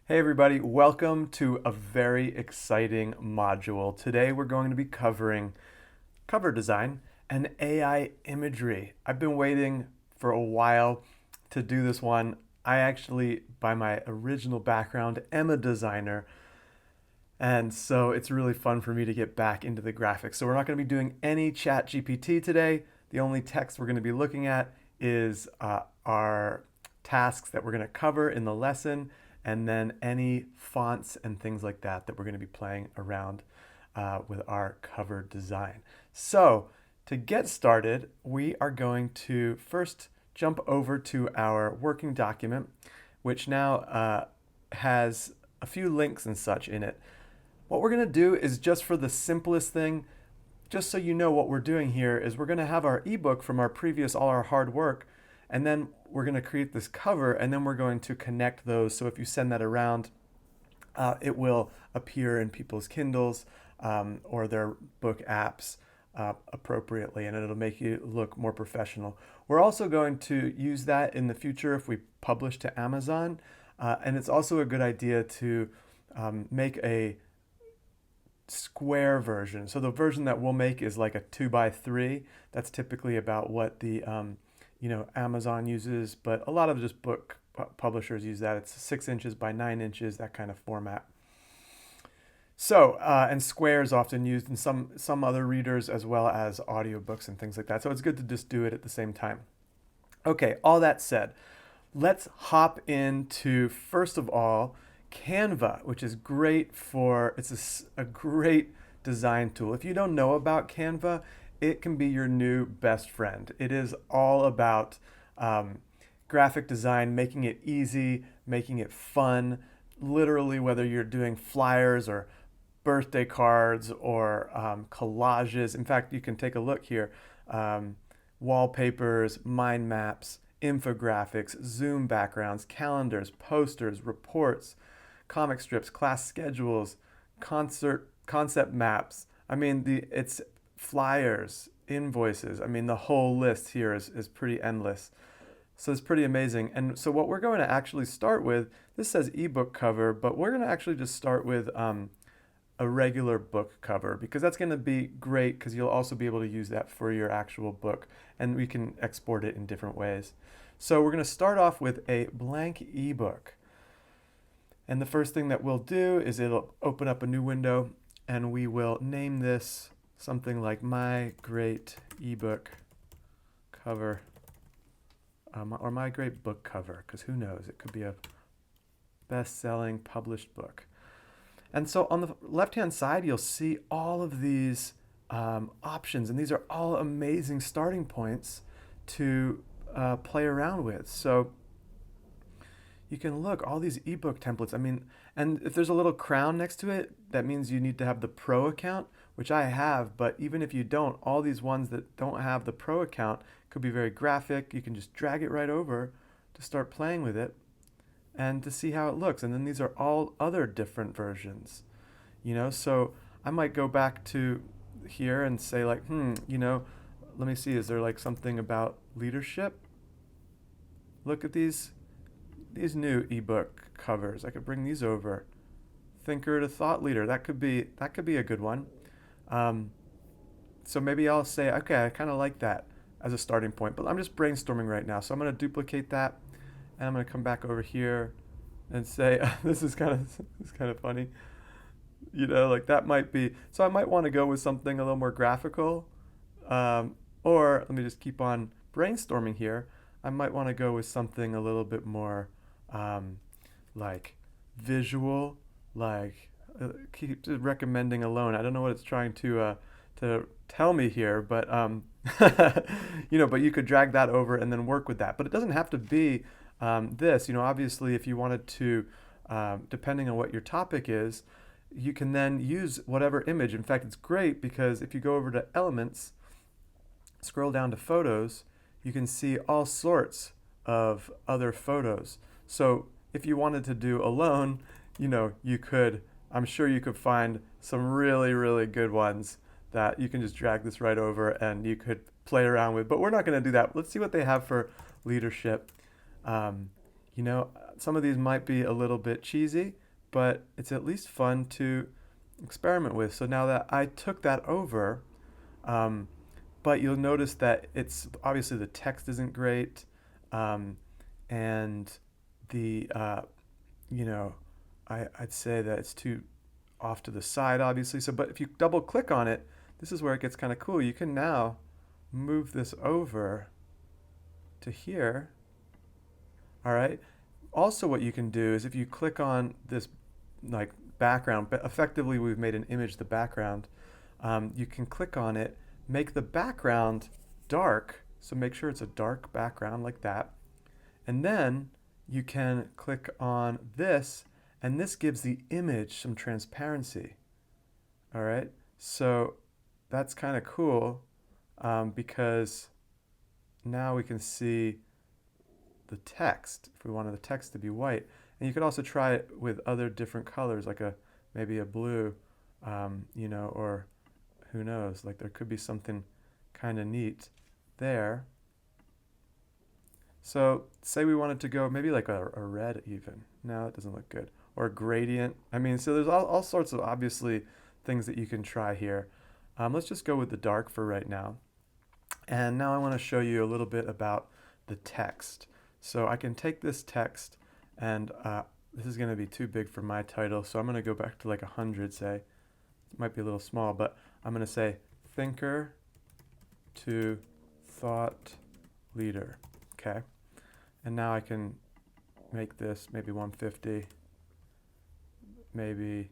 Hey everybody, welcome to a very exciting module. Today we're going to be covering cover design and AI imagery. I've been waiting for a while to do this one. I actually, by my original background, am a designer, and so it's really fun for me to get back into the graphics. So we're not going to be doing any chat GPT today. The only text we're going to be looking at is our tasks that we're going to cover in the lesson, and then any fonts and things like that that we're going to be playing around with our cover design. So to get started, we are going to first jump over to our working document, which now has a few links and such in it. What we're going to do is, just for the simplest thing, just so you know what we're doing here, is we're going to have our ebook from our previous all our hard work, and then we're going to create this cover, and then we're going to connect those. So if you send that around, it will appear in people's Kindles or their book apps appropriately, and it'll make you look more professional. We're also going to use that in the future if we publish to Amazon, and it's also a good idea to make a square version. So the version that we'll make is like a 2x3. That's typically about what the Amazon uses, but a lot of just book publishers use that. It's 6 inches by 9 inches, that kind of format. So, and square is often used in some other readers as well as audiobooks and things like that. So it's good to just do it at the same time. Okay, all that said, let's hop into, first of all, Canva, which is great for, it's a great design tool. If you don't know about Canva, it can be your new best friend. It is all about graphic design, making it easy, making it fun. Literally, whether you're doing flyers or birthday cards or collages. In fact, you can take a look here. Wallpapers, mind maps, infographics, Zoom backgrounds, calendars, posters, reports, comic strips, class schedules, concept maps. I mean, it's flyers, invoices. I mean, the whole list here is pretty endless. So it's pretty amazing. And so what we're going to actually start with, this says ebook cover, but we're going to actually just start with a regular book cover, because that's going to be great, because you'll also be able to use that for your actual book, and we can export it in different ways. So we're going to start off with a blank ebook. And the first thing that we'll do is it'll open up a new window, and we will name this something like My Great Ebook Cover, or My Great Book Cover, because who knows, it could be a best-selling published book. And so on the left-hand side, you'll see all of these options, and these are all amazing starting points to play around with. So you can look, all these ebook templates. I mean, and if there's a little crown next to it, that means you need to have the pro account, which I have. But even if you don't, all these ones that don't have the pro account could be very graphic. You can just drag it right over to start playing with it and to see how it looks. And then these are all other different versions, so I might go back to here and say like, let me see, is there like something about leadership? Look at these new ebook covers. I could bring these over. Thinker to thought leader. That could be a good one. So maybe I'll say, okay, I kind of like that as a starting point, but I'm just brainstorming right now. So I'm going to duplicate that, and I'm going to come back over here and say, this is kind of funny. Like that might be, so I might want to go with something a little more graphical. Or let me just keep on brainstorming here. I might want to go with something a little bit more like visual, like keep recommending alone. I don't know what it's trying to tell me here, but but you could drag that over and then work with that. But it doesn't have to be this. Obviously, if you wanted to, depending on what your topic is, you can then use whatever image. In fact, it's great because if you go over to Elements, scroll down to Photos, you can see all sorts of other photos. So if you wanted to do alone, you could, I'm sure you could find some really, really good ones that you can just drag this right over and you could play around with. But we're not going to do that. Let's see what they have for leadership. You know, some of these might be a little bit cheesy, but it's at least fun to experiment with. So now that I took that over, um, but you'll notice that it's obviously the text isn't great, um, and the you know, I'd say that it's too off to the side, obviously. So, but if you double click on it, this is where it gets kind of cool. You can now move this over to here. All right. Also, what you can do is if you click on this like background, but effectively we've made an image the background. You can click on it, make the background dark. So make sure it's a dark background like that. And then you can click on this, and this gives the image some transparency. All right. So that's kind of cool because now we can see the text if we wanted the text to be white. And you could also try it with other different colors, like a maybe a blue, or who knows? Like there could be something kind of neat there. So say we wanted to go maybe like a red even. No, that doesn't look good. Or a gradient. I mean, so there's all sorts of obviously things that you can try here. Let's just go with the dark for right now. And now I want to show you a little bit about the text. So I can take this text and this is going to be too big for my title. So I'm going to go back to like 100, say. It might be a little small, but I'm going to say thinker to thought leader. Okay. And now I can make this maybe 150, maybe.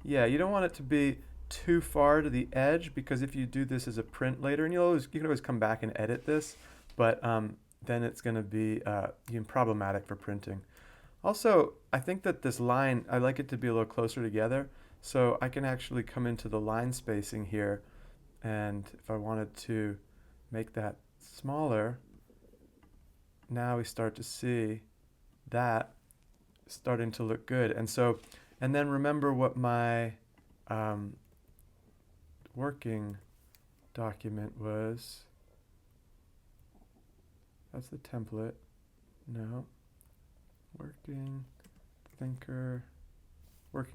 Yeah, you don't want it to be too far to the edge because if you do this as a print later, and you can always come back and edit this, but then it's going to be problematic for printing. Also, I think that this line, I like it to be a little closer together, so I can actually come into the line spacing here, and if I wanted to make that smaller, now we start to see that starting to look good. And then remember what my working document was. That's the template. No. Working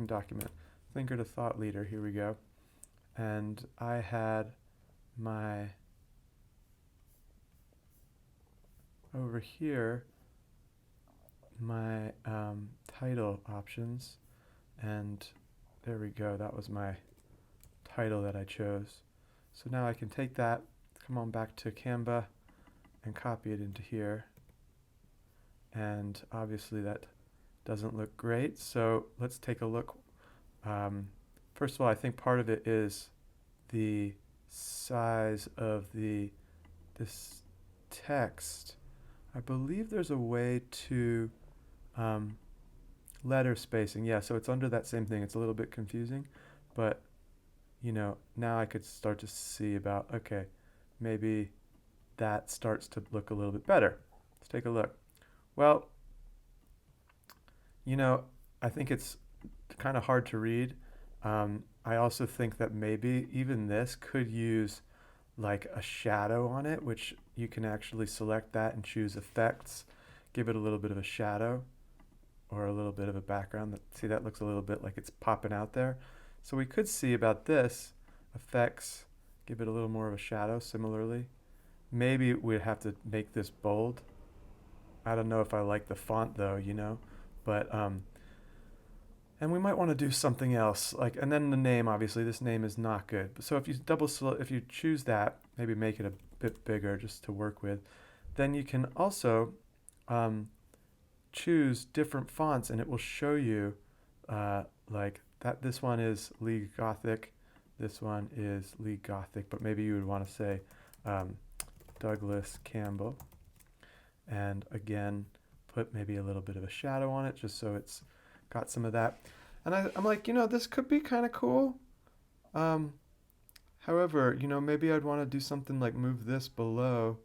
document. Thinker to thought leader. Here we go. And I had my over here my title options, and there we go. That was my title that I chose. So now I can take that, come on back to Canva, and copy it into here. And obviously that doesn't look great. So let's take a look. First of all, I think part of it is the size of this text. I believe there's a way to letter spacing. Yeah, so it's under that same thing. It's a little bit confusing, but now I could start to see about, okay, maybe that starts to look a little bit better. Let's take a look. Well, I think it's kind of hard to read. I also think that maybe even this could use like a shadow on it, which you can actually select that and choose effects, give it a little bit of a shadow or a little bit of a background. See, that looks a little bit like it's popping out there. So we could see about this, effects, give it a little more of a shadow similarly. Maybe we'd have to make this bold. I don't know if I like the font though, but and we might want to do something else and then the name, obviously this name is not good. So if you choose that, maybe make it a bit bigger just to work with, then you can also choose different fonts and it will show you like that this one is League Gothic, this one is League Gothic, but maybe you would want to say Douglas Campbell, and again put maybe a little bit of a shadow on it just so it's got some of that. And I'm like, this could be kind of cool. However, maybe I'd want to do something like move this below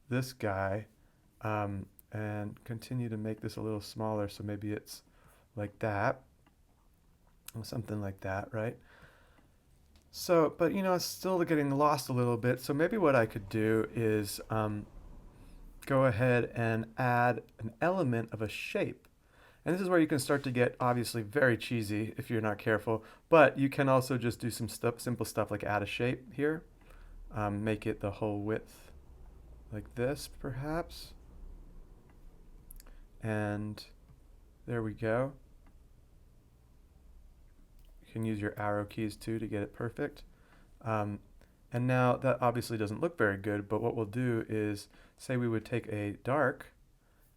this guy and continue to make this a little smaller. So maybe it's like that, or something like that, right? So, but it's still getting lost a little bit. So maybe what I could do is go ahead and add an element of a shape. And this is where you can start to get obviously very cheesy if you're not careful, but you can also just do some simple stuff like add a shape here, make it the whole width like this perhaps. And there we go. You can use your arrow keys too to get it perfect. And now that obviously doesn't look very good, but what we'll do is say we would take a dark,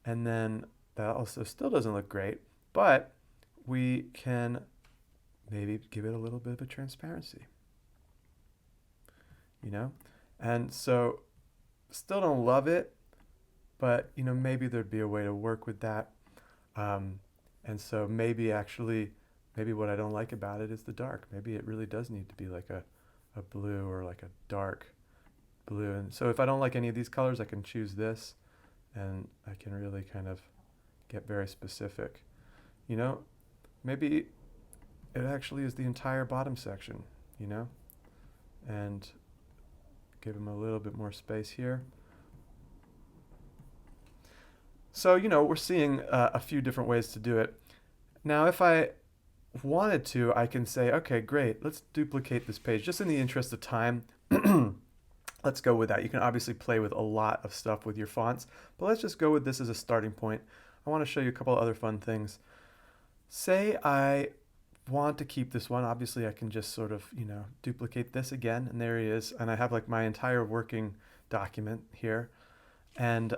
and then that also still doesn't look great, but we can maybe give it a little bit of a transparency, you know? And so still don't love it, but you know, maybe there'd be a way to work with that. And so maybe actually, maybe what I don't like about it is the dark. Maybe it really does need to be like a blue or like a dark blue. And so if I don't like any of these colors, I can choose this and I can really kind of get very specific. You know, maybe it actually is the entire bottom section, you know, and give them a little bit more space here. So, you know, we're seeing a few different ways to do it. Now, if I wanted to, I can say, okay, great, let's duplicate this page. Just in the interest of time, let's go with that. You can obviously play with a lot of stuff with your fonts, but let's just go with this as a starting point. I want to show you a couple of other fun things. Say I want to keep this one. Obviously, I can just sort of, you know, duplicate this again, and there he is. And I have like my entire working document here. And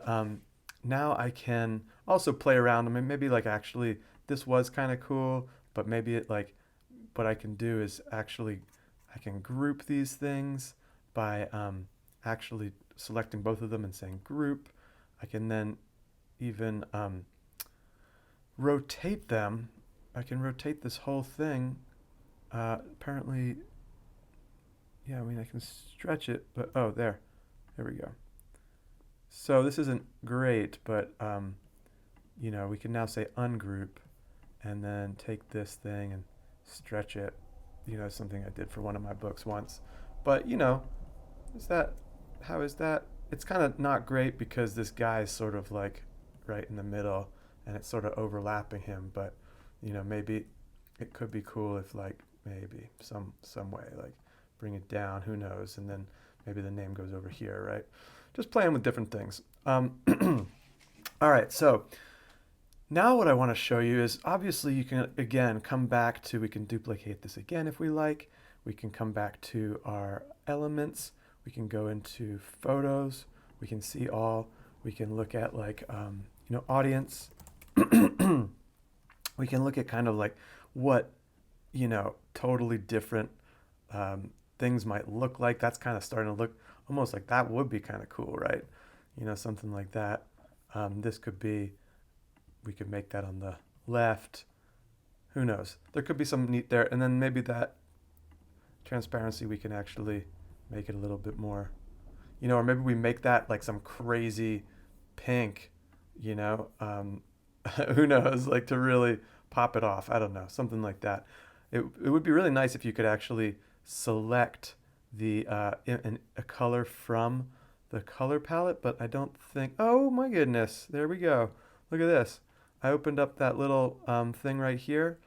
now I can also play around. I mean, maybe like actually this was kind of cool, but maybe it like, what I can do is actually, I can group these things by actually selecting both of them and saying group. I can then even rotate them. I can rotate this whole thing. Apparently, yeah, I mean, I can stretch it, but oh, there we go. So this isn't great, but you know, we can now say ungroup and then take this thing and stretch it. You know, something I did for one of my books once. But you know, how is that? It's kind of not great because this guy is sort of like right in the middle and it's sort of overlapping him, but you know, maybe it could be cool if like maybe some way like bring it down, who knows, and then maybe the name goes over here, right? Just playing with different things. All right, so now what I want to show you is obviously you can again come back to, we can duplicate this again if we like. We can come back to our elements. We can go into photos. We can see all. We can look at like, you know, audience. We can look at kind of like what, you know, totally different things might look like. That's kind of starting to look almost like that would be kind of cool, right? You know, something like that. This could be, we could make that on the left. Who knows? There could be some neat there. And then maybe that transparency, we can actually make it a little bit more, you know, or maybe we make that like some crazy pink, you know, who knows, like to really pop it off. I don't know, something like that. It would be really nice if you could actually select the a color from the color palette, but I don't think, oh my goodness, there we go. Look at this. I opened up that little thing right here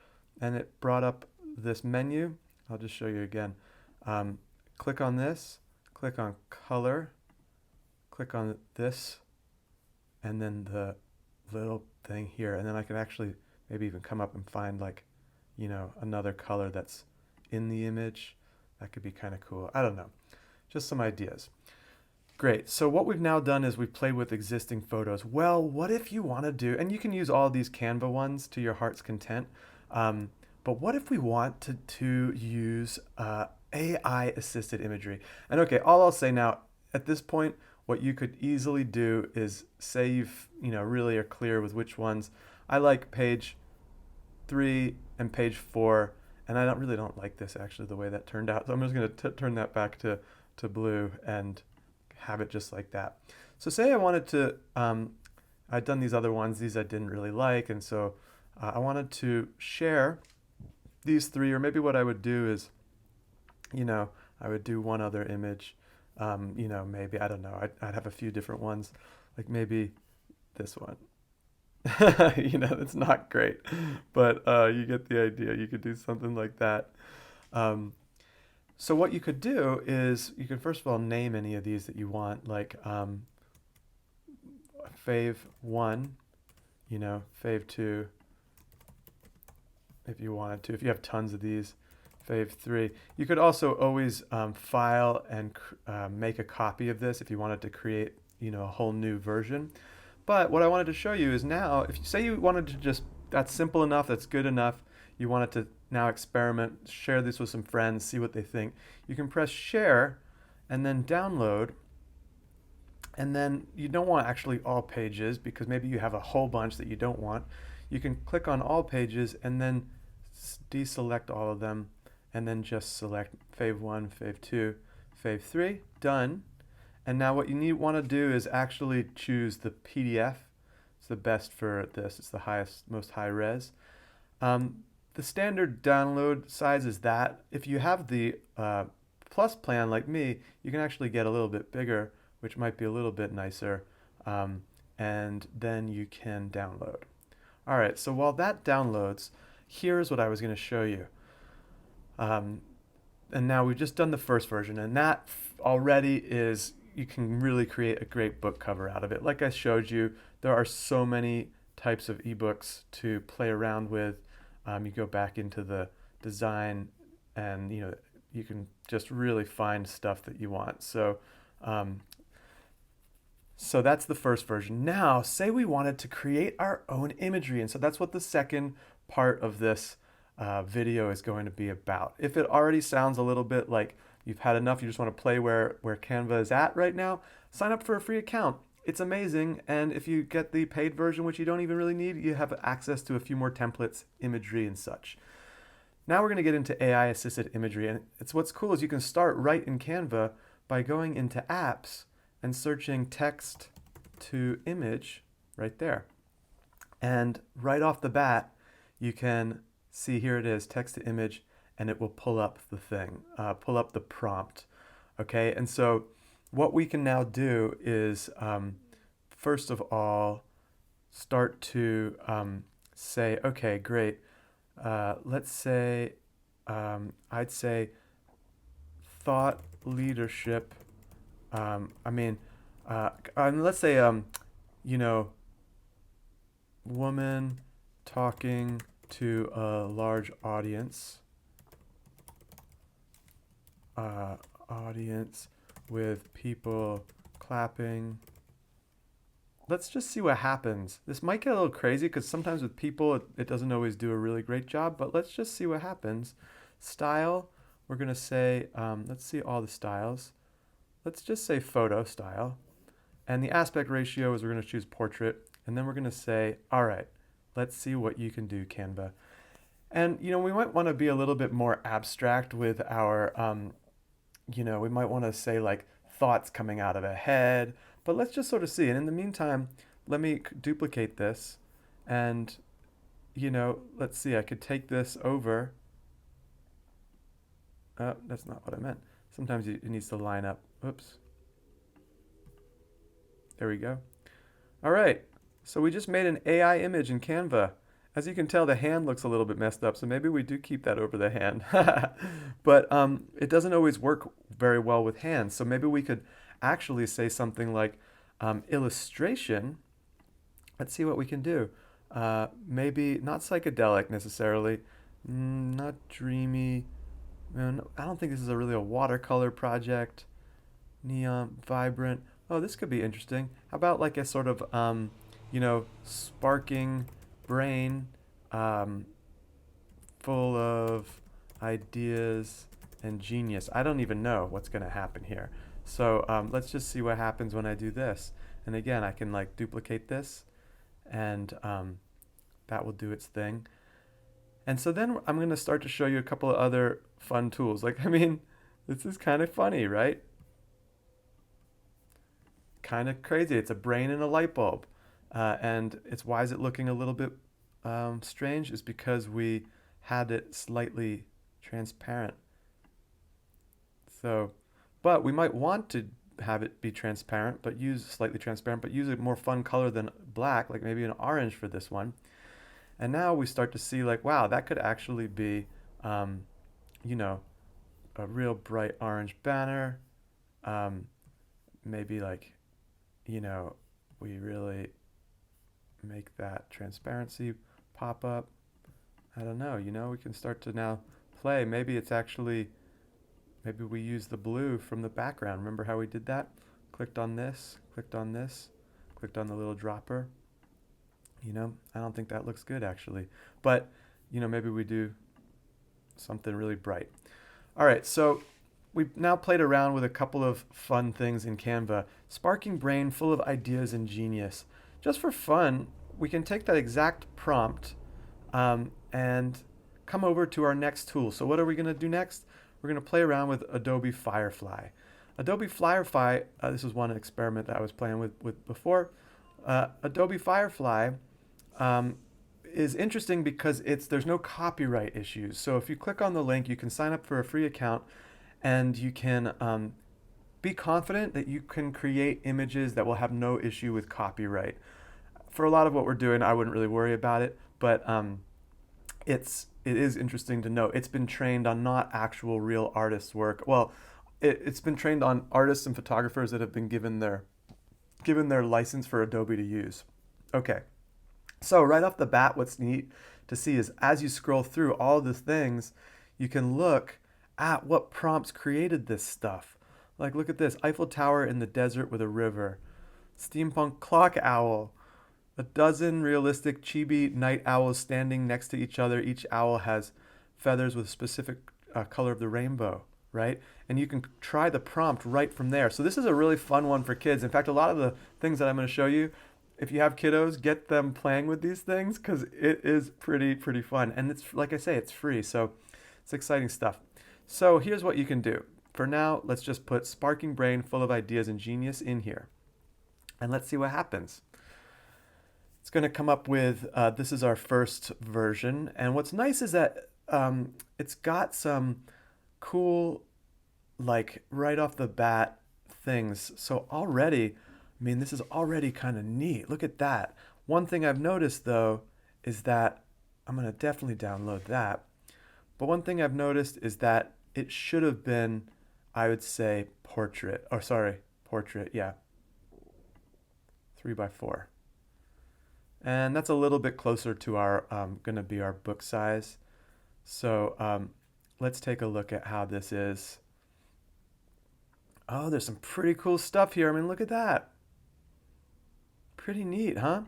and it brought up this menu. I'll just show you again. Click on this, click on color, click on this, and then the little thing here. And then I can actually maybe even come up and find like, you know, another color that's in the image. That could be kind of cool. I don't know. Just some ideas. Great. So what we've now done is we've played with existing photos. Well, what if you want to do, and you can use all these Canva ones to your heart's content, but what if we want to use AI-assisted imagery? And okay, all I'll say now, at this point, what you could easily do is say you've, you know, really are clear with which ones. I like page 3 and page 4, and I really don't like this actually the way that turned out. So I'm just going to turn that back to blue and have it just like that. So say I wanted to, I'd done these other ones, these I didn't really like, and so I wanted to share these 3, or maybe what I would do is, you know, I would do one other image, you know, maybe, I don't know, I'd have a few different ones. like maybe this one. It's not great, but you get the idea. You could do something like that. Um, so what you could do is you could first of all name any of these that you want, like fave one, fave two, if you wanted to. If you have tons of these, fave three. You could also always file and make a copy of this if you wanted to create, a whole new version. But what I wanted to show you is now, if you say you wanted to just, that's simple enough, that's good enough, you wanted to now experiment, share this with some friends, see what they think, you can press share and then download. And then you don't want actually all pages because maybe you have a whole bunch that you don't want. You can click on all pages and then deselect all of them and then just select fave 1, fave 2, fave 3, done. And now what you want to do is actually choose the PDF. It's the best for this. It's the highest, most high res. The standard download size is that. If you have the plus plan like me, you can actually get a little bit bigger, which might be a little bit nicer. And then you can download. All right, so while that downloads, here's what I was going to show you. And now we've just done the first version, and that already is, you can really create a great book cover out of it. Like I showed you, there are so many types of ebooks to play around with. You go back into the design and you can just really find stuff that you want. So that's the first version. Now, say we wanted to create our own imagery, and so that's what the second part of this video is going to be about. If it already sounds a little bit like you've had enough, you just want to play where Canva is at right now, sign up for a free account. It's amazing, and if you get the paid version, which you don't even really need, you have access to a few more templates, imagery, and such. Now we're going to get into AI-assisted imagery, and what's cool is you can start right in Canva by going into apps and searching text to image right there. And right off the bat, you can see here it is, text to image, and it will pull up the thing, pull up the prompt. Okay, and so what we can now do is, first of all, start to say, okay, great. Let's say, I'd say thought leadership. Let's say, woman talking to a large audience. Audience with people clapping. Let's just see what happens. This might get a little crazy because sometimes with people it doesn't always do a really great job, but let's just see what happens. Style, we're going to say, let's see all the styles. Let's just say photo style. And the aspect ratio is we're going to choose portrait. And then we're going to say, all right, let's see what you can do, Canva. And, we might want to be a little bit more abstract with our, we might want to say like thoughts coming out of a head, but let's just sort of see. And in the meantime, let me duplicate this and, let's see, I could take this over. Oh, that's not what I meant. Sometimes it needs to line up. Oops. There we go. All right. So we just made an AI image in Canva. As you can tell, the hand looks a little bit messed up, so maybe we do keep that over the hand. But it doesn't always work very well with hands, so maybe we could actually say something like illustration. Let's see what we can do. Maybe not psychedelic necessarily, not dreamy. I don't think this is really a watercolor project. Neon, vibrant. Oh, this could be interesting. How about like a sort of, sparking brain, full of ideas and genius. I don't even know what's going to happen here. So let's just see what happens when I do this. And again, I can like duplicate this and that will do its thing. And so then I'm going to start to show you a couple of other fun tools. This is kind of funny, right? Kind of crazy. It's a brain and a light bulb. And it's why is it looking a little bit strange is because we had it slightly transparent. So, but we might want to have it be transparent, but use slightly transparent, but use a more fun color than black, like maybe an orange for this one. And now we start to see like, wow, that could actually be, um, you know, a real bright orange banner. Um, maybe like, you know, we really make that transparency pop up. I don't know, we can start to now play. Maybe it's actually, maybe we use the blue from the background. Remember how we did that? Clicked on this, clicked on this, clicked on the little dropper. I don't think that looks good actually. But, maybe we do something really bright. All right, so we've now played around with a couple of fun things in Canva. Sparking brain full of ideas and genius. Just for fun, we can take that exact prompt and come over to our next tool. So what are we going to do next? We're going to play around with Adobe Firefly. Adobe Firefly, this is one experiment that I was playing with before. Adobe Firefly is interesting because there's no copyright issues. So if you click on the link, you can sign up for a free account and you can be confident that you can create images that will have no issue with copyright. For a lot of what we're doing, I wouldn't really worry about it, but it is interesting to note. It's been trained on not actual real artists' work. Well, it's been trained on artists and photographers that have been given their license for Adobe to use. Okay, so right off the bat, what's neat to see is as you scroll through all the things, you can look at what prompts created this stuff. Like, look at this: Eiffel Tower in the desert with a river, steampunk clock owl, a dozen realistic chibi night owls standing next to each other. Each owl has feathers with a specific color of the rainbow, right? And you can try the prompt right from there. So this is a really fun one for kids. In fact, a lot of the things that I'm going to show you, if you have kiddos, get them playing with these things because it is pretty fun. And it's, like I say, it's free. So it's exciting stuff. So here's what you can do. For now, let's just put sparking brain full of ideas and genius in here. And let's see what happens. It's going to come up with, this is our first version. And what's nice is that it's got some cool, like right off the bat things. So already, this is already kind of neat. Look at that. One thing I've noticed though is that, I'm going to definitely download that. But one thing I've noticed is that it should have been, I would say, portrait, yeah, 3x4. And that's a little bit closer to our, going to be our book size. So let's take a look at how this is. Oh, there's some pretty cool stuff here. Look at that. Pretty neat, huh?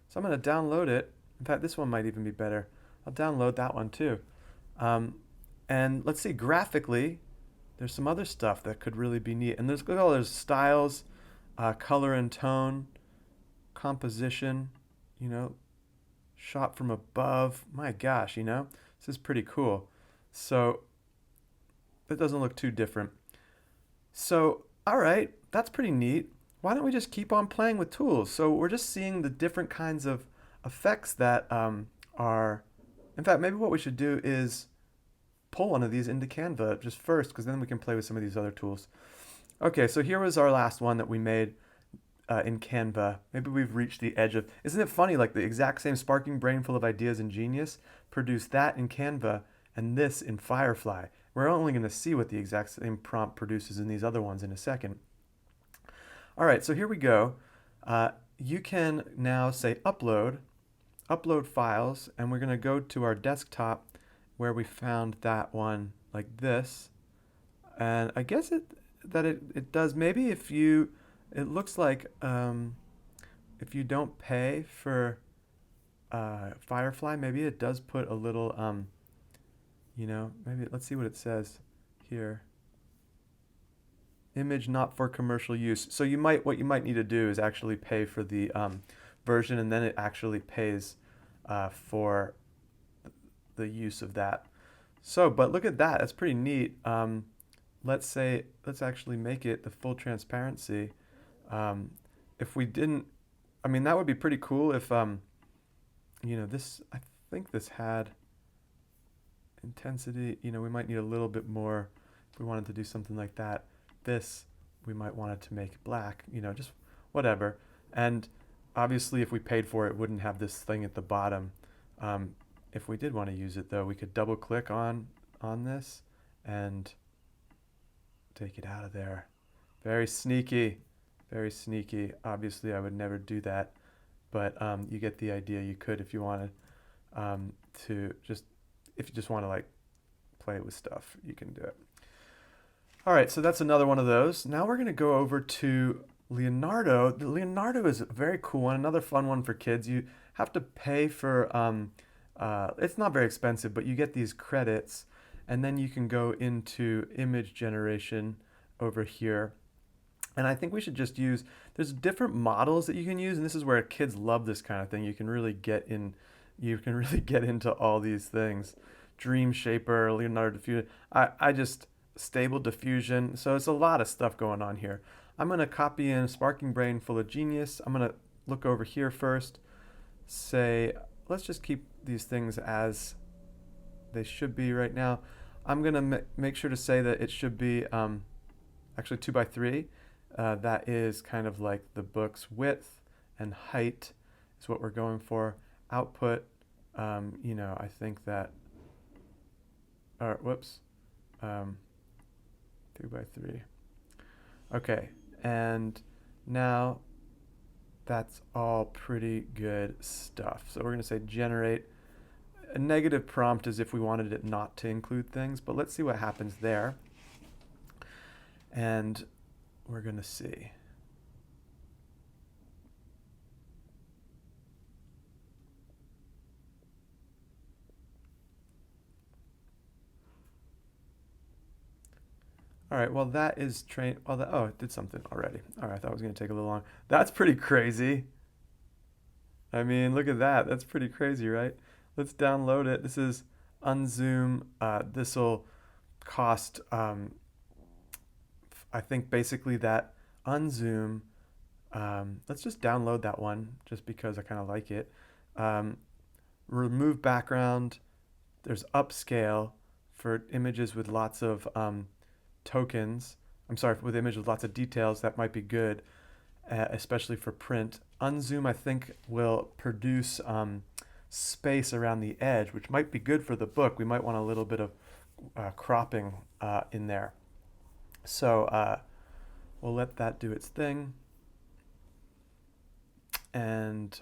So I'm going to download it. In fact, this one might even be better. I'll download that one too. And let's see, graphically, there's some other stuff that could really be neat. And there's styles, color and tone, composition, shot from above. My gosh, this is pretty cool. So it doesn't look too different. So, all right, that's pretty neat. Why don't we just keep on playing with tools? So we're just seeing the different kinds of effects that are, in fact, maybe what we should do is pull one of these into Canva just first, because then we can play with some of these other tools. Okay, so here was our last one that we made in Canva. Maybe we've reached the edge of, isn't it funny, like the exact same sparking brain full of ideas and genius produced that in Canva and this in Firefly. We're only going to see what the exact same prompt produces in these other ones in a second. All right, so here we go. You can now say upload files, and we're going to go to our desktop where we found that one like this. And I guess it does, maybe if you, it looks like if you don't pay for Firefly, maybe it does put a little, maybe let's see what it says here. Image not for commercial use. So what you might need to do is actually pay for the version, and then it actually pays for the use of that. So, but look at that. That's pretty neat. Let's actually make it the full transparency. If we didn't, that would be pretty cool if, this, I think this had intensity, we might need a little bit more if we wanted to do something like that. This we might want it to make black, just whatever. And obviously, if we paid for it, it wouldn't have this thing at the bottom. If we did want to use it, though, we could double click on this and take it out of there. Very sneaky, very sneaky. Obviously, I would never do that, but you get the idea. You could if you wanted to if you just want to like play with stuff, you can do it. All right, so that's another one of those. Now we're going to go over to Leonardo. The Leonardo is a very cool one, another fun one for kids. You have to pay for, it's not very expensive, but you get these credits, and then you can go into image generation over here. And I think we should just use, there's different models that you can use, and this is where kids love this kind of thing. You can really get into all these things. Dream Shaper, Leonardo Diffusion. I just Stable Diffusion. So it's a lot of stuff going on here. I'm going to copy in Sparking Brain Full of Genius. I'm going to look over here first. Say, let's just keep these things as they should be right now. I'm going to make sure to say that it should be actually 2x3. That is kind of like the book's width and height is what we're going for. Output, I think that, all right, whoops. 2x3. Okay, and now that's all pretty good stuff. So we're going to say generate. A negative prompt is if we wanted it not to include things, but let's see what happens there. And we're going to see. All right, well, that is trained. Oh, it did something already. All right, I thought it was going to take a little long. That's pretty crazy. I mean, look at that. That's pretty crazy, right? Let's download it. This is Unzoom. This will cost, I think, basically that Unzoom. Let's just download that one just because I kind of like it. Remove background. There's upscale for images with lots of tokens. I'm sorry, with images with lots of details, that might be good, especially for print. Unzoom, I think, will produce space around the edge, which might be good for the book. We might want a little bit of cropping in there. So we'll let that do its thing. And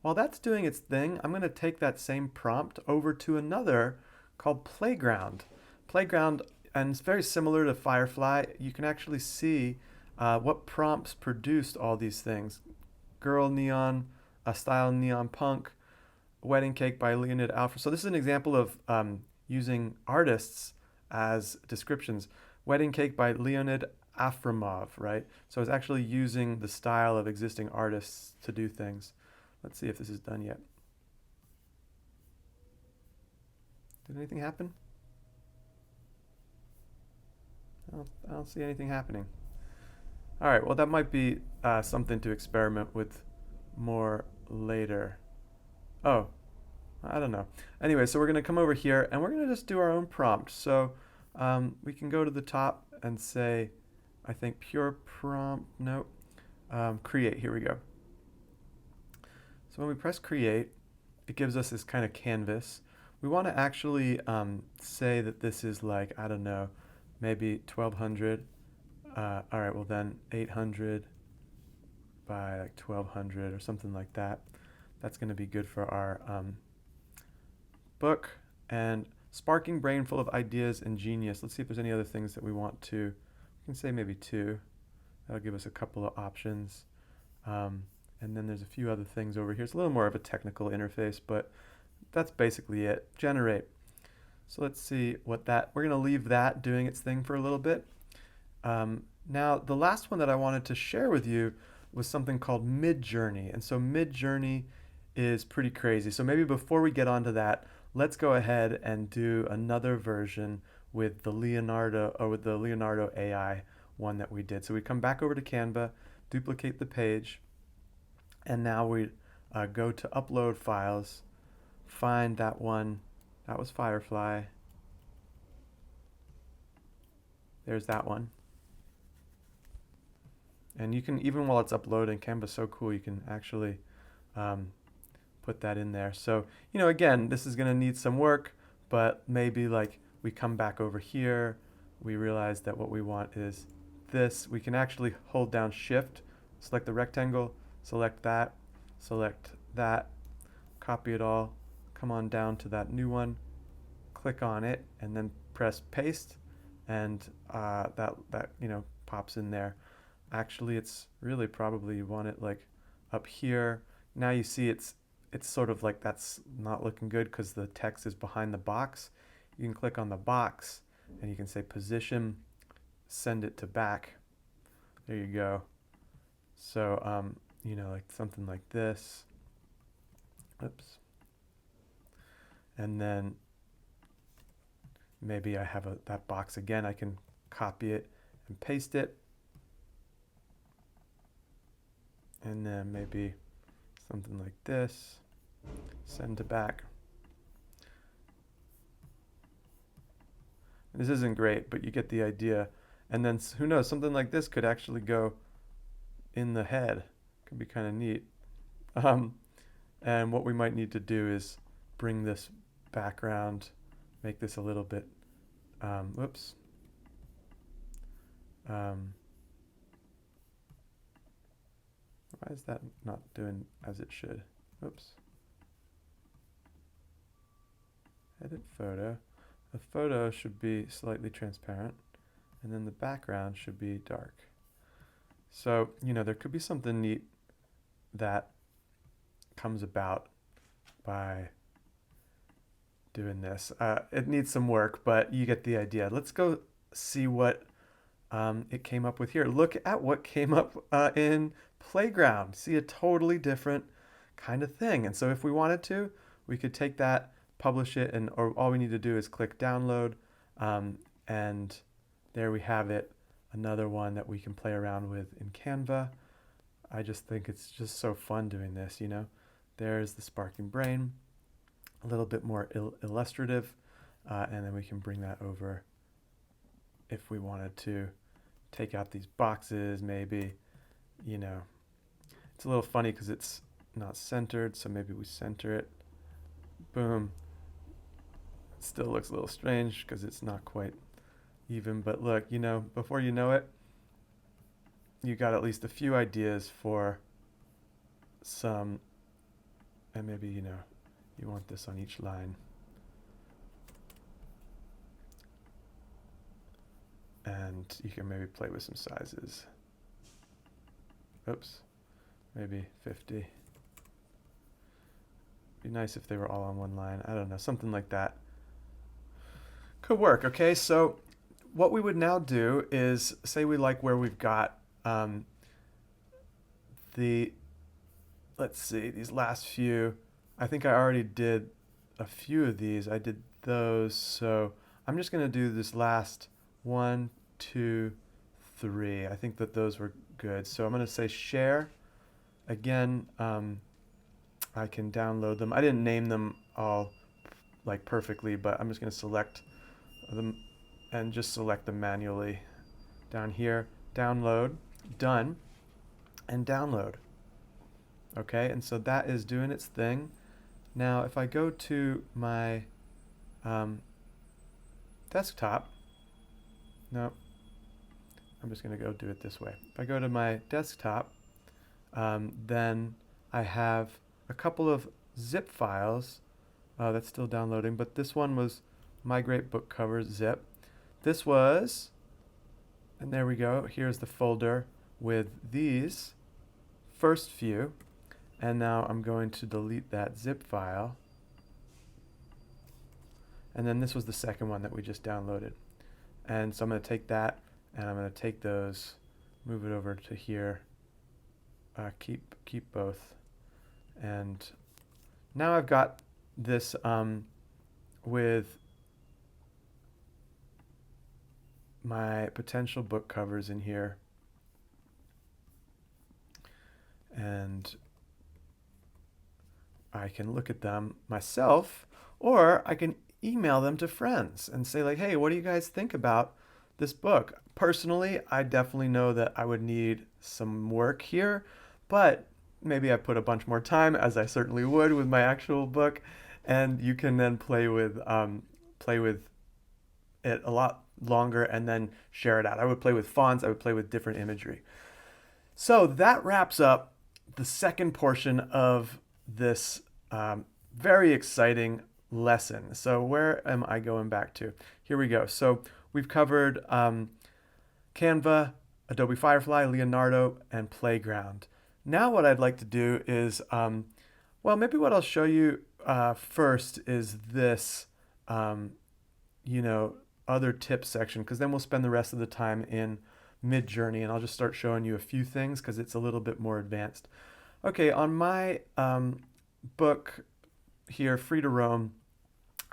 while that's doing its thing, I'm going to take that same prompt over to another called Playground. Playground, and it's very similar to Firefly. You can actually see what prompts produced all these things. Girl Neon, Style Neon Punk, Wedding Cake by Leonid Alfred. So this is an example of using artists as descriptions. Wedding Cake by Leonid Afremov, right? So it's actually using the style of existing artists to do things. Let's see if this is done yet. Did anything happen? I don't see anything happening. All right, well, that might be something to experiment with more later. Oh, I don't know. Anyway, so we're going to come over here and we're going to just do our own prompt. So we can go to the top and say, I think pure prompt, no, create, here we go. So when we press create, it gives us this kind of canvas. We want to actually say that this is like, I don't know, maybe 1200. All right, well then 800 by like 1200 or something like that. That's going to be good for our book. And Sparking Brain Full of Ideas and Genius. Let's see if there's any other things that we want to. We can say maybe 2. That'll give us a couple of options. And then there's a few other things over here. It's a little more of a technical interface, but that's basically it. Generate. So let's see what that, we're going to leave that doing its thing for a little bit. Now, the last one that I wanted to share with you was something called Midjourney. And so Midjourney is pretty crazy. So maybe before we get onto that, let's go ahead and do another version with the Leonardo AI one that we did. So we come back over to Canva, duplicate the page, and now we go to upload files, find that one. That was Firefly. There's that one. And you can, even while it's uploading, Canva's so cool, you can actually um, put that in there. So, again, this is going to need some work, but maybe like we come back over here, we realize that what we want is this. We can actually hold down Shift, select the rectangle, select that, copy it all, come on down to that new one, click on it, and then press paste, and that pops in there. Actually, it's really probably you want it like up here. Now you see it's sort of like that's not looking good because the text is behind the box. You can click on the box and you can say position, send it to back. There you go. So like something like this. Oops. And then maybe I have that box again. I can copy it and paste it. And then maybe something like this, send to back. This isn't great, but you get the idea. And then who knows, something like this could actually go in the head. Could be kind of neat. And what we might need to do is bring this background, make this a little bit, whoops. Why is that not doing as it should? Oops. Edit photo. The photo should be slightly transparent, and then the background should be dark. So, there could be something neat that comes about by doing this. It needs some work, but you get the idea. Let's go see what it came up with here. Look at what came up in Playground. See, a totally different kind of thing. And so if we wanted to, we could take that, publish it, or all we need to do is click download, and there we have it. Another one that we can play around with in Canva. I just think it's just so fun doing this, There's the sparking brain, a little bit more illustrative, and then we can bring that over if we wanted to take out these boxes, maybe, It's a little funny because it's not centered, so maybe we center it. Boom. It still looks a little strange because it's not quite even, but look, before you know it, you got at least a few ideas for some, and maybe, you want this on each line. And you can maybe play with some sizes. Oops, maybe 50. Be nice if they were all on one line. I don't know, something like that. Could work, okay? So what we would now do is, say we like where we've got let's see, these last few. I think I already did a few of these. I did those, so I'm just gonna do this last 1, 2, 3. I think that those were good. So I'm gonna say share. Again, I can download them. I didn't name them all like perfectly, but I'm just gonna select them and just select them manually. Down here, download, done, and download. Okay, and so that is doing its thing. Now, if I go to my desktop, no, I'm just going to go do it this way. If I go to my desktop, then I have a couple of zip files that's still downloading, but this one was Migrate Book Covers zip. This was, and there we go, here's the folder with these first few, and now I'm going to delete that zip file. And then this was the second one that we just downloaded. And so I'm going to take that, and I'm going to take those, move it over to here, keep both. And now I've got this with my potential book covers in here. And I can look at them myself, or I can email them to friends and say like, hey, what do you guys think about this book? Personally, I definitely know that I would need some work here, but maybe I put a bunch more time, as I certainly would with my actual book, and you can then play with it a lot longer and then share it out. I would play with fonts. I would play with different imagery. So that wraps up the second portion of this very exciting lesson. So where am I going back to? Here we go. So we've covered Canva, Adobe Firefly, Leonardo, and Playground. Now what I'd like to do is, well, maybe what I'll show you first is this, you know, other tips section, because then we'll spend the rest of the time in Midjourney, and I'll just start showing you a few things because it's a little bit more advanced. Okay, on my book here, Free to Roam,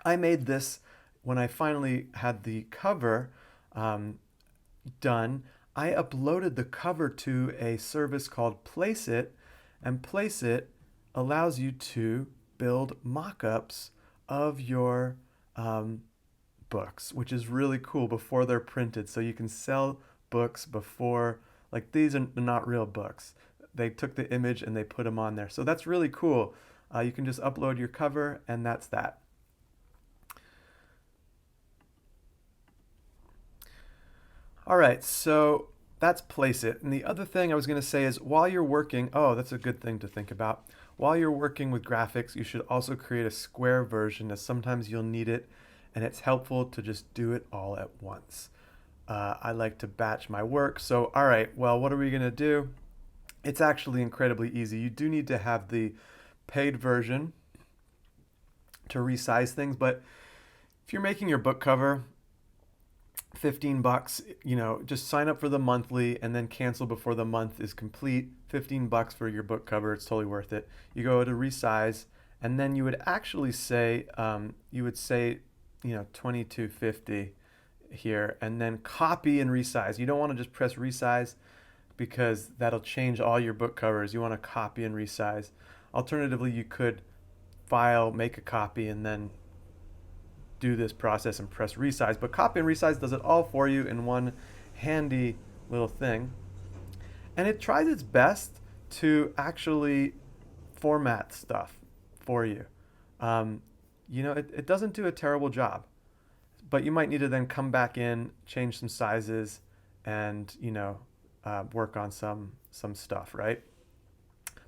I made this when I finally had the cover done. I uploaded the cover to a service called Placeit, and Placeit allows you to build mock-ups of your books, which is really cool before they're printed. So you can sell books before, like these are not real books. They took the image and they put them on there. So that's really cool. You can just upload your cover and that's that. All right, so that's Placeit. And the other thing I was going to say is while you're working, oh, that's a good thing to think about. While you're working with graphics, you should also create a square version, as sometimes you'll need it, and it's helpful to just do it all at once. I like to batch my work. So, all right, well, what are we going to do? It's actually incredibly easy. You do need to have the paid version to resize things, but if you're making your book cover, $15, you know, just sign up for the monthly and then cancel before the month is complete. $15 for your book cover, it's totally worth it. You go to resize, and then you would actually say, you know, 2250 here, and then copy and resize. You don't want to just press resize because that'll change all your book covers. You want to copy and resize. Alternatively, you could file, make a copy, and then do this process and press resize. But copy and resize does it all for you in one handy little thing. And it tries its best to actually format stuff for you. You know, it doesn't do a terrible job, but you might need to then come back in, change some sizes, and, you know, work on some stuff, right?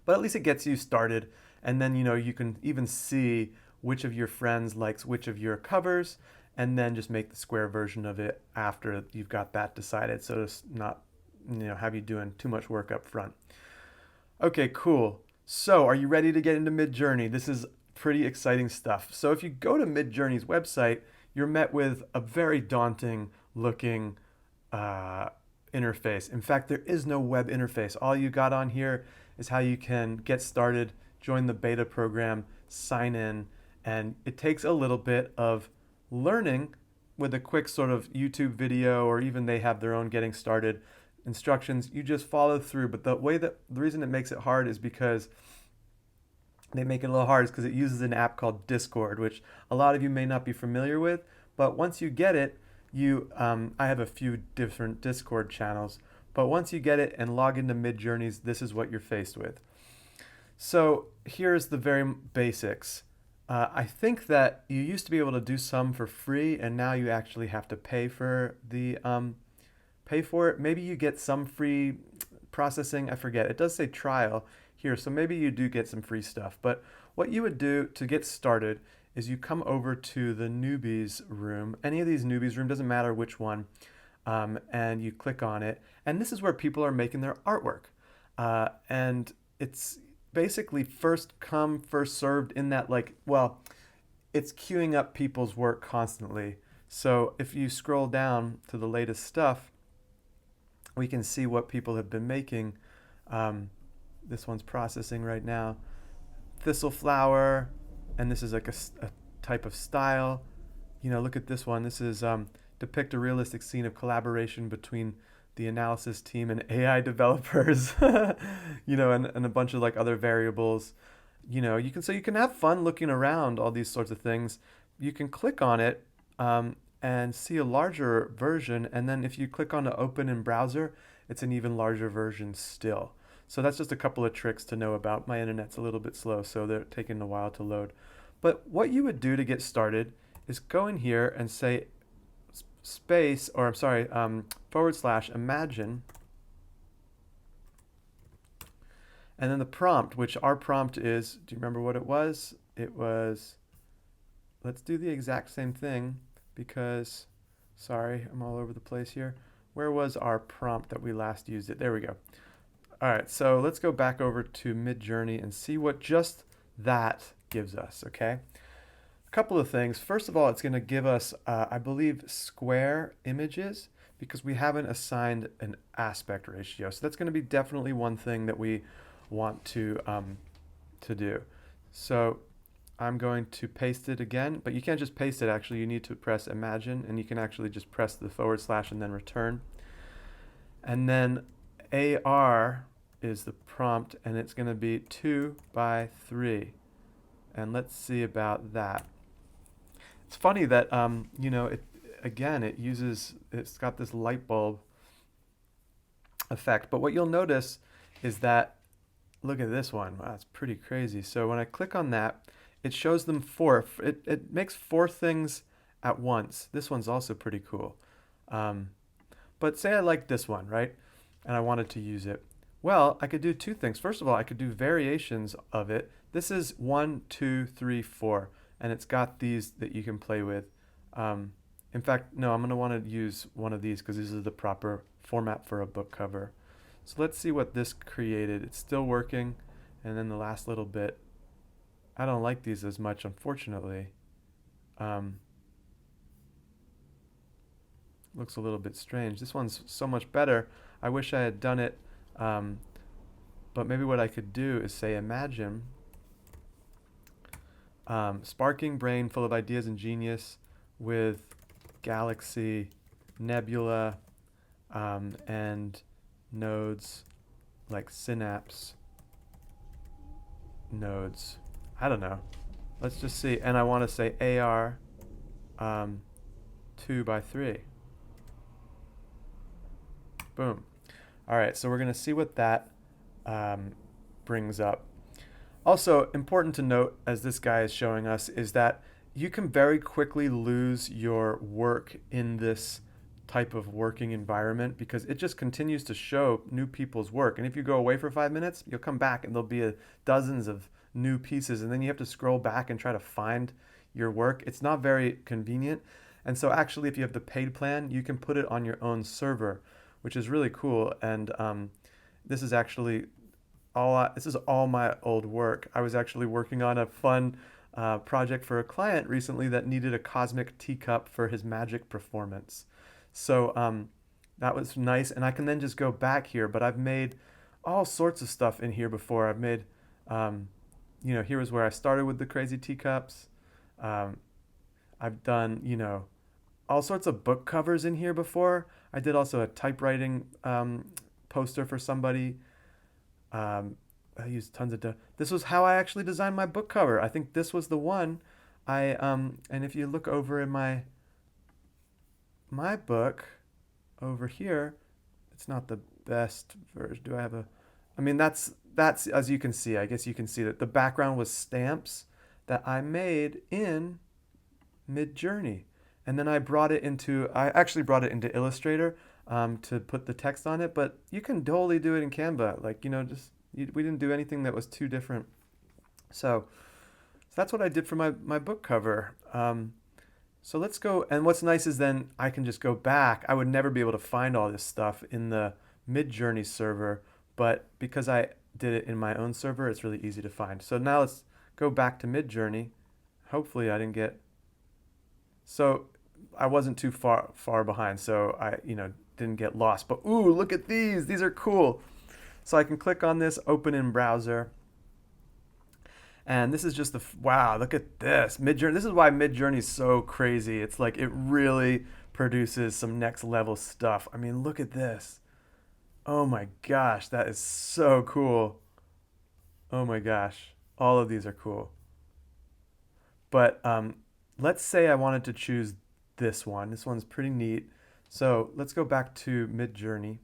But at least it gets you started, and then, you know, you can even see which of your friends likes which of your covers, and then just make the square version of it after you've got that decided, so it's not, you know, have you doing too much work up front. Okay, cool. So are you ready to get into Midjourney? This is pretty exciting stuff. So if you go to Midjourney's website, you're met with a very daunting looking interface. In fact, there is no web interface. All you got on here is how you can get started, join the beta program, sign in, and it takes a little bit of learning with a quick sort of YouTube video, or even they have their own getting started instructions. You just follow through. But the reason it makes it hard is because they make it a little hard is because it uses an app called Discord, which a lot of you may not be familiar with. But once you get it, I have a few different Discord channels. But once you get it and log into Midjourneys, this is what you're faced with. So here's the very basics. I think that you used to be able to do some for free, and now you actually have to pay for it. Maybe you get some free processing. I forget. It does say trial here, so maybe you do get some free stuff. But what you would do to get started is you come over to the newbies room. Any of these newbies room, doesn't matter which one, and you click on it. And this is where people are making their artwork. And it's basically first come, first served in that, like, well, it's queuing up people's work constantly. So if you scroll down to the latest stuff, we can see what people have been making. This one's processing right now. Thistle flower, and this is like a type of style. You know, look at this one. This is depict a realistic scene of collaboration between the analysis team and AI developers. You know, and a bunch of like other variables. You know, you can have fun looking around all these sorts of things. You can click on it and see a larger version, and then if you click on to open in browser, it's an even larger version still. So that's just a couple of tricks to know about. My internet's a little bit slow, so they're taking a while to load. But what you would do to get started is go in here and say space, or I'm sorry, / imagine, and then the prompt, which our prompt is, do you remember what it was? It was, let's do the exact same thing because, sorry, I'm all over the place here. Where was our prompt that we last used it? There we go. All right, so let's go back over to Midjourney and see what just that gives us, okay? A couple of things. First of all, it's going to give us, I believe, square images because we haven't assigned an aspect ratio. So that's going to be definitely one thing that we want to do. So I'm going to paste it again, but you can't just paste it. Actually, you need to press Imagine, and you can actually just press the / and then return. And then AR is the prompt, and it's going to be 2 by 3. And let's see about that. It's funny that it's got this light bulb effect. But what you'll notice is that, look at this one. Wow, that's pretty crazy. So when I click on that, it shows them four. It makes 4 things at once. This one's also pretty cool. But say I like this one, right? And I wanted to use it. Well, I could do 2 things. First of all, I could do variations of it. This is 1, 2, 3, 4, and it's got these that you can play with. In fact, no, I'm going to want to use one of these because this is the proper format for a book cover. So let's see what this created. It's still working, and then the last little bit. I don't like these as much, unfortunately. Looks a little bit strange. This one's so much better. I wish I had done it, but maybe what I could do is say imagine sparking brain full of ideas and genius with galaxy, nebula, and nodes like synapse nodes. I don't know. Let's just see. And I want to say AR 2 by 3. Boom. All right, so we're going to see what that brings up. Also, important to note, as this guy is showing us, is that you can very quickly lose your work in this type of working environment because it just continues to show new people's work. And if you go away for 5 minutes, you'll come back and there'll be dozens of new pieces, and then you have to scroll back and try to find your work. It's not very convenient. And so actually, if you have the paid plan, you can put it on your own server, which is really cool. And this is actually this is all my old work. I was actually working on a fun project for a client recently that needed a cosmic teacup for his magic performance. So that was nice. And I can then just go back here, but I've made all sorts of stuff in here before. I've made, here was where I started with the crazy teacups. I've done, all sorts of book covers in here before. I did also a typewriting poster for somebody. I used tons of this was how I actually designed my book cover. I think this was the one and if you look over in my book over here, it's not the best version. Do I have I mean, that's as you can see, I guess you can see that the background was stamps that I made in Midjourney. And then I actually brought it into Illustrator to put the text on it, but you can totally do it in Canva. Like, we didn't do anything that was too different. So that's what I did for my book cover. So let's go. And what's nice is then I can just go back. I would never be able to find all this stuff in the Midjourney server, but because I did it in my own server, it's really easy to find. So now let's go back to Midjourney. Hopefully I didn't get... So I wasn't too far behind, so I didn't get lost. But ooh, look at these. These are cool. So I can click on this, open in browser. And this is just wow, look at this. Midjourney. This is why Midjourney is so crazy. It's like it really produces some next level stuff. I mean, look at this. Oh my gosh, that is so cool. Oh my gosh. All of these are cool. But let's say I wanted to choose this one. This one's pretty neat. So let's go back to Midjourney.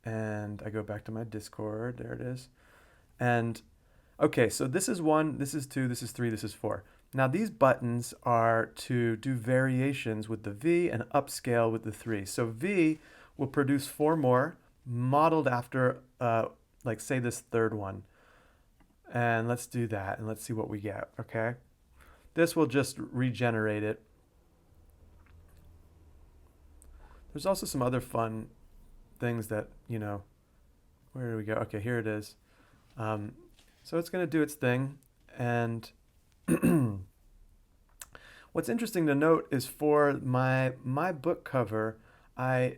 and I go back to my Discord. There it is. And okay, so this is 1, this is 2, this is 3, this is 4. Now these buttons are to do variations with the V and upscale with the 3. So V will produce 4 more modeled after, like say this third one. And let's do that and let's see what we get, okay? This will just regenerate it. There's also some other fun things that, where do we go? Okay, here it is. So it's going to do its thing. And what's interesting to note is for my book cover, I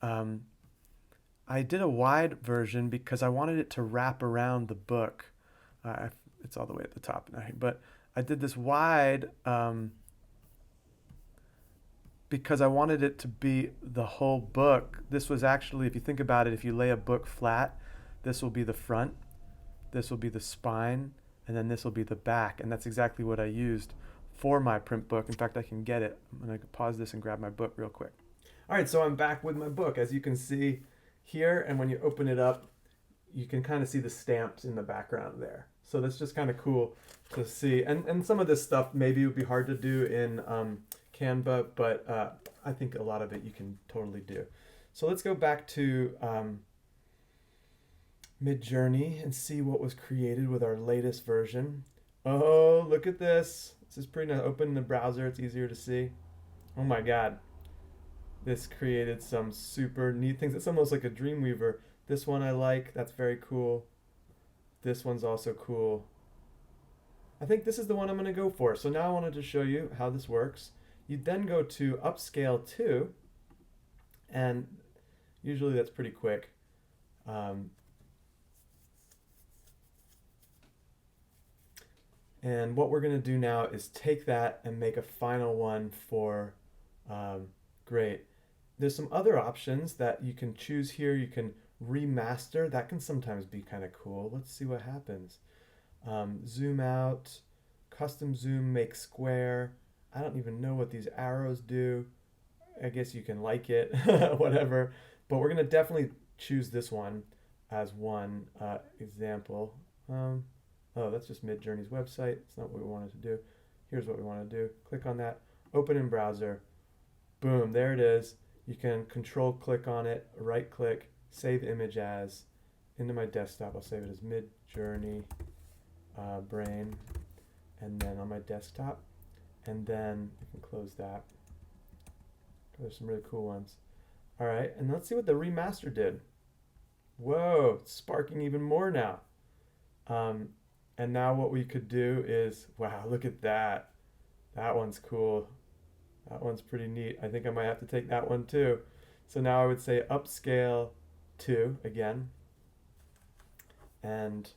did a wide version because I wanted it to wrap around the book. It's all the way at the top now, but I did this wide because I wanted it to be the whole book. This was actually, if you think about it, if you lay a book flat, this will be the front, this will be the spine, and then this will be the back. And that's exactly what I used for my print book. In fact, I can get it. I'm going to pause this and grab my book real quick. All right, so I'm back with my book. As you can see here, and when you open it up, you can kind of see the stamps in the background there. So that's just kind of cool to see. And some of this stuff maybe would be hard to do in Canva, but I think a lot of it you can totally do. So let's go back to Midjourney and see what was created with our latest version. Oh, look at this. This is pretty nice. Open in the browser, it's easier to see. Oh my God. This created some super neat things. It's almost like a Dreamweaver. This one I like, that's very cool. This one's also cool. I think this is the one I'm going to go for. So now I wanted to show you how this works. You then go to upscale 2, and usually that's pretty quick. And what we're going to do now is take that and make a final one for great. There's some other options that you can choose here. You can remaster. That can sometimes be kind of cool. Let's see what happens. Zoom out, custom zoom, make square. I don't even know what these arrows do. I guess you can like it, whatever. But we're going to definitely choose this one as one example. Oh, that's just Midjourney's website. It's not what we wanted to do. Here's what we want to do. Click on that. Open in browser. Boom, there it is. You can control click on it, right click, save image as. Into my desktop, I'll save it as Midjourney brain. And then on my desktop. And then I can close that. There's some really cool ones. All right, and let's see what the remaster did. Whoa, it's sparking even more now. And now what we could do is, wow, look at that. That one's cool. That one's pretty neat. I think I might have to take that one too. So now I would say upscale 2 again. And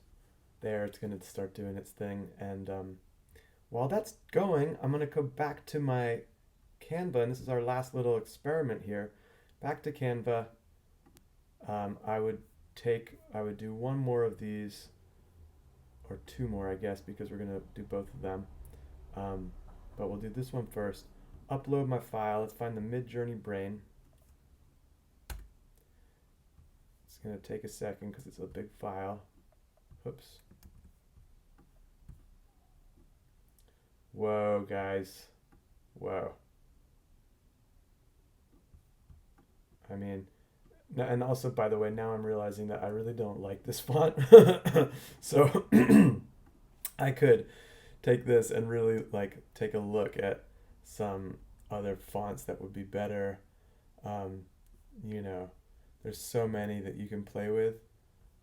there it's going to start doing its thing. And while that's going, I'm going to go back to my Canva. And this is our last little experiment here. Back to Canva. I would do one more of these. Or 2 more, I guess, because we're going to do both of them. But we'll do this one first. Upload my file. Let's find the Midjourney brain. It's going to take a second because it's a big file. Oops. Whoa, guys. Whoa. I mean, and also, by the way, now I'm realizing that I really don't like this font. So I could take this and really take a look at some other fonts that would be better. There's so many that you can play with.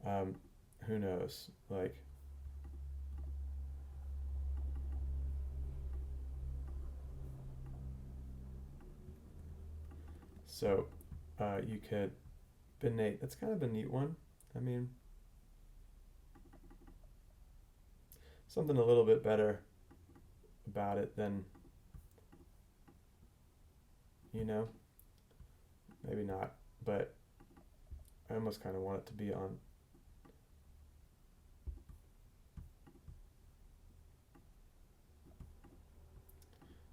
Who knows? So you could Nate, that's kind of a neat one. I mean, something a little bit better about it than, maybe not, but I almost kind of want it to be on.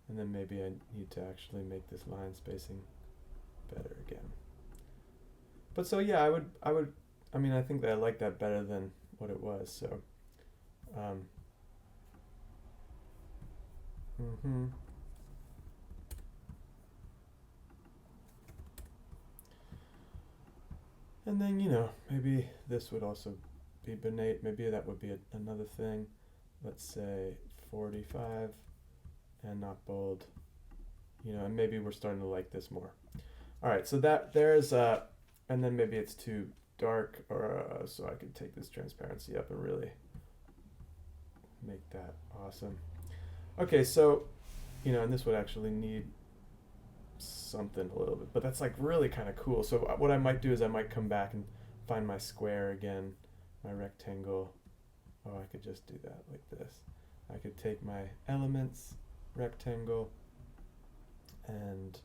And then maybe I need to actually make this line spacing better again. But so yeah, I mean, I think that I like that better than what it was. So, um, hmm and then maybe this would also be Benate. Maybe that would be another thing. Let's say 45 and not bold. And maybe we're starting to like this more. All right, so there's and then maybe it's too dark, or so I can take this transparency up and really make that awesome. Okay, so and this would actually need something a little bit, but that's like really kind of cool. So what I might do is I might come back and find my square again, my rectangle. Oh, I could just do that like this. I could take my elements, rectangle, and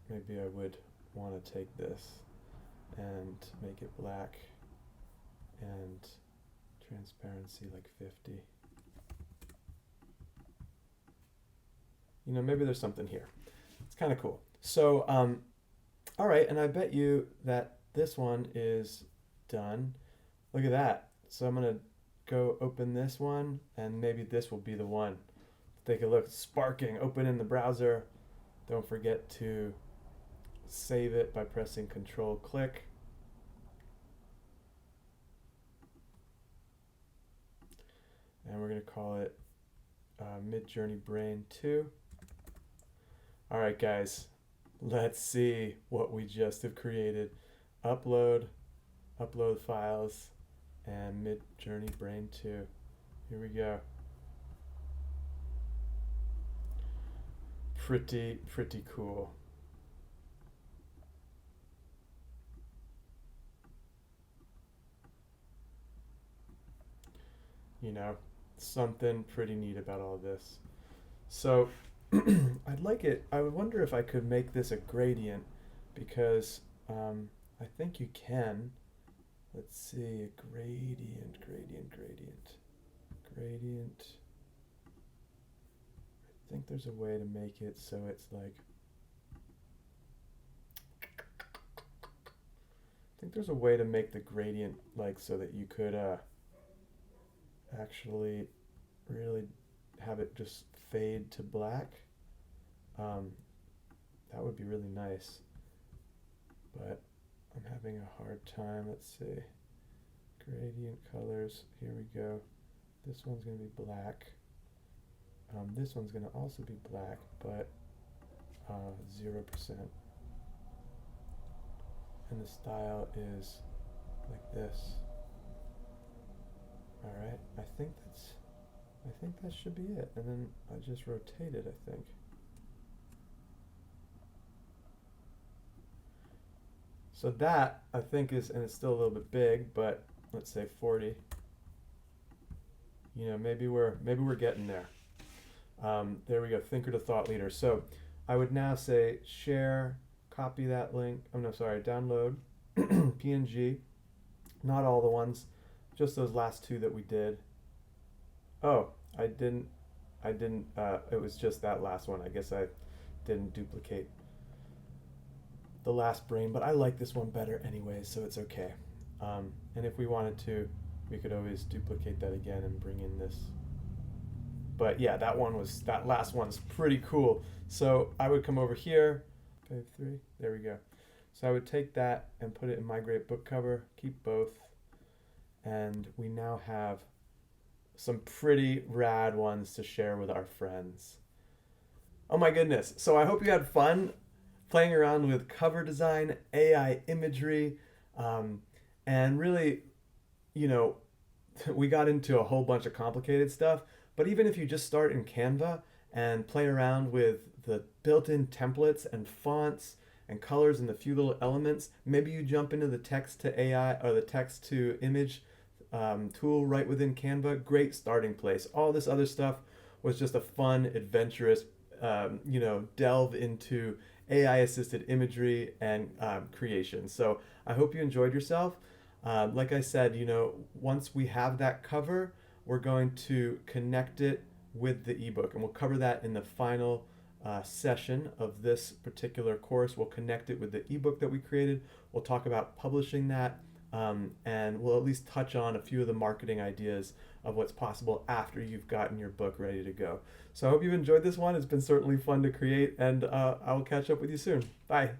maybe I would want to take this and make it black and transparency like 50. Maybe there's something here. It's kind of cool. So, all right, and I bet you that this one is done. Look at that. So I'm gonna go open this one, and maybe this will be the one. Take a look. Sparking. Open in the browser. Don't forget to save it by pressing Control click. And we're gonna call it Midjourney Brain 2. All right, guys, let's see what we just have created. Upload files, and Midjourney Brain 2. Here we go. Pretty cool. Something pretty neat about all this. So I would wonder if I could make this a gradient, because I think you can. Let's see, a gradient. I think there's a way to make it so it's like, I think there's a way to make the gradient like so that you could actually really have it just fade to black. That would be really nice, but I'm having a hard time. Let's see. Gradient colors. Here we go. This one's going to be black. This one's going to also be black, but 0%. And the style is like this. All right. I think that should be it. And then I just rotate it, I think. So that, I think, is, and it's still a little bit big, but let's say 40. Maybe we're getting there. There we go, thinker to thought leader. So I would now say share, copy that link. Oh no, sorry, download PNG. Not all the ones, just those last two that we did. Oh, I didn't. It was just that last one. I guess I didn't duplicate the last brain, but I like this one better anyway, so it's okay. And if we wanted to, we could always duplicate that again and bring in this. But yeah, that last one's pretty cool. So I would come over here, page 3, there we go. So I would take that and put it in Migrate Book Cover, keep both, and we now have some pretty rad ones to share with our friends. Oh my goodness. So I hope you had fun playing around with cover design, AI imagery, and really, we got into a whole bunch of complicated stuff. But even if you just start in Canva and play around with the built-in templates and fonts and colors and the few little elements, maybe you jump into the text to AI or the text to image tool right within Canva. Great starting place. All this other stuff was just a fun, adventurous, delve into AI assisted imagery and creation. So I hope you enjoyed yourself. Like I said, once we have that cover, we're going to connect it with the ebook, and we'll cover that in the final session of this particular course. We'll connect it with the ebook that we created. We'll talk about publishing that, and we'll at least touch on a few of the marketing ideas of what's possible after you've gotten your book ready to go. So I hope you enjoyed this one. It's been certainly fun to create, and I will catch up with you soon. Bye.